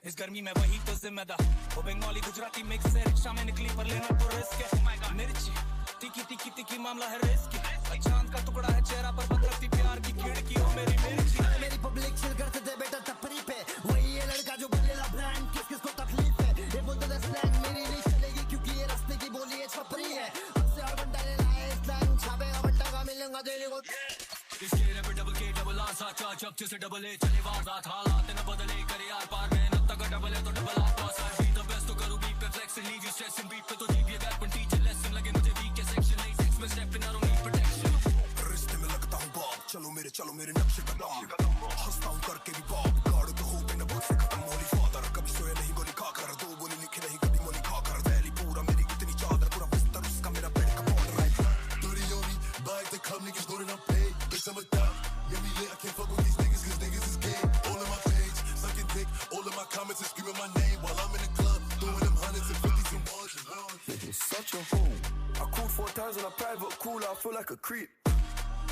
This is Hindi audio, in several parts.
इस गर्मी में वही तो जिम्मेदार वो बंगाली गुजराती मिक्स है रिक्शा में निकली पर लेना तो रिस्क है मिर्ची तीखी तीखी तीखी मामला है रिस्की चांद का टुकड़ा है चेहरा पर बदलती प्यार की खिड़की हो मेरी मिर्ची मेरी पब्लिक चिल करते थे बेटा टपरी पे वही ये लड़का जो बोलेला ब्रांड किस किस को तकलीफ है ये बोलते थे स्लैंग मेरी नहीं चलेगी क्योंकि ये रास्ते की बोली है छपरी है हमसे और बंदा ले लाए स्लैंग छापेगा बंदा का मिलेगा तेरे को इसके रैप डबल के डबल आसा चा चप जैसे डबल ए चले वारदात हालात न बदले करे यार पार मेहनत तक डबल है तो डबल आप पास है बी द बेस्ट तो करूं बीट पे flex leave you stress in beat पे तो जीप ये गैप टीचर लेसन लगे मुझे वीक के सेक्शन 8 6 में step in I don't need protection रिश्ते में लगता हूं बाप चलो मेरे नक्शे कदम हंसता हूं करके भी बाप गाड़ तो हो बिना बस खत्म होली फादर कभी सोया नहीं गोली खाकर दो गोली लिखे नहीं कभी मोली खाकर वैली पूरा मेरी कितनी चादर पूरा बिस्तर उसका मेरा बेड का बॉर्डर है dirty on me buy the club niggas know that I'm paid bitch I'm a thug yeah me lit I can't fuck with these niggas cause niggas is gay all in my page sucking dick all of my comments is screaming my name while I'm in the club doing them hundreds and fifties and ones it's such a hole I called 4 times on a private call I feel like a creep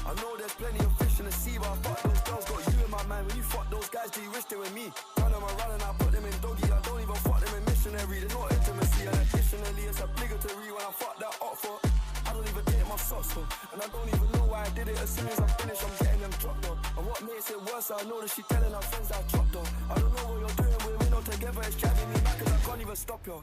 I know there's plenty of fish in the sea, but I fuck those girls, got you in my mind. When you fuck those guys, do you wish they were me? Turn them around and I put them in doggy. I don't even fuck them in missionary. There's no intimacy, and additionally, it's obligatory when I fuck that up for. I don't even take my socks off, and I don't even know why I did it. As soon as I'm finished, I'm getting them dropped off. And what makes it worse, I know that she telling her friends that I chopped off. I don't know what you're doing, we're not together. It's driving me mad 'cause I can't even stop you.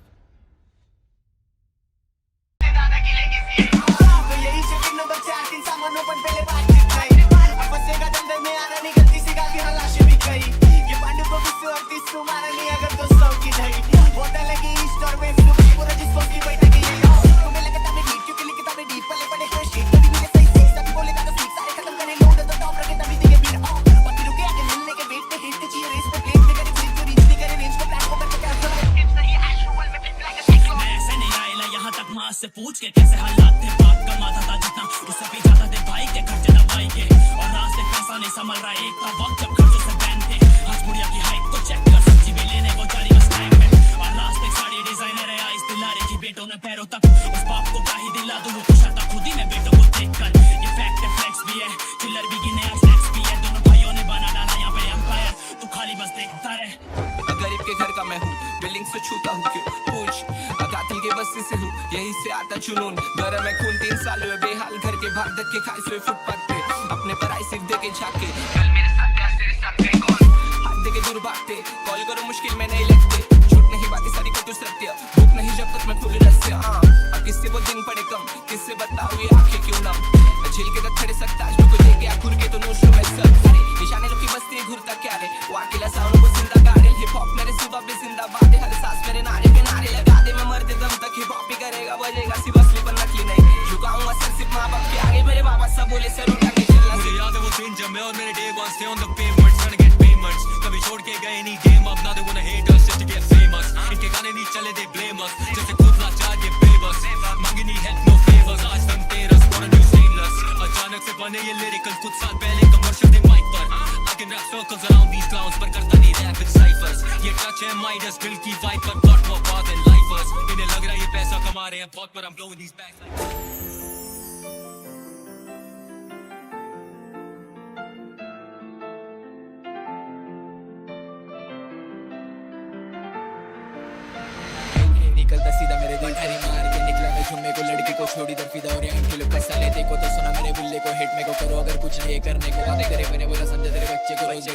से पूछ के कैसे हालात थे बाप कमाता था जितना उससे भी ज्यादा थे भाई के खर्चे दवाई के और रास्ते पैसा नहीं संभल रहा एक था वक्त जब खर्चों से बैन थे आज बुढ़िया की हाइट तो चेक कर सब्जी भी लेने वो जारी बस टाइम में और रास्ते साड़ी डिजाइनर है इस दिलारे की बेटों ने पैरों तक उस बाप को काहे दिला दूं वो खुश था खुद ही में बेटों को देखकर ये फैक्ट है फ्लेक्स भी है चिल्लर भी गिने स्नैक्स भी है दोनों भाइयों ने बना डाला यहाँ पे एम्पायर तू खाली बस देखता रहे गरीब के घर का मैं हूँ बिल्डिंग से छूता हूँ क्यों पूछ कातिल के बस्ती से हूँ यही से आता जुनून घर में खून 3 साल हुए बेहाल घर के बाहर धक्के खाए सोए फुटपाथ पे अपने पराई सिर्फ देके झाके कल मेरे साथ प्यार तेरे साथ कहीं कौन हाथ देके दूर भागते कॉल करो मुश्किल में नहीं लगते झूठ नहीं बातें सारी कुछ सत्य भूख नहीं जब तक मैं खुली रस्से अब किससे वो दिन पड़े कम किससे बताओ ये आंखें क्यों नम झील के तक खड़े सकता आज को देखे घुर के तो नोश में सब सारे निशाने लोग की बस्ती घुरता क्या रे वो अकेला साउंड को जिंदा गाड़े हिप हॉप मेरे सुबह भी जिंदाबाद है हर सांस मेरे नारे पे नारे लगा दे मैं मरते दम तक हिप हॉप ही करेगा बजेगा सिर्फ असली पर नकली नहीं झुकाऊंगा सर सिर्फ माँ बाप के आगे मेरे बाबा सब बोले सर उठा के चलना मुझे याद है वो दिन जब मैं और मेरे day one stay on the payments trying to get payments कभी छोड़ के गए नहीं गेम अब now they wanna hate us just to get famous इनके गाने नहीं चले they blame us जैसे खुद लाचार ये बेबस मांगे नहीं help no favors आज तक तेरा स्कोर न्यू stainless अचानक से बने ये lyrical कुछ साल पहले कमर्शियल थे माइक पर I can rap circles around these clowns पर करता नहीं rap with ciphers ये टच है माइडस दिल की vibe पर not more bars and lifers इन्हें लग रहा है ये पैसा कमा रहे हैं बहुत पर I'm blowing these bags like निकलता सीधा मेरे दिल हरी मार के निकला मैं झुम्मे को लड़की को छोड़ी दर फिदा और यहाँ किलो पैसा लेते को तो सुना मेरे बुल्ले को हिट में को करो अगर कुछ नहीं करने को बातें करे मैंने बोला समझा तेरे बच्चे को रोज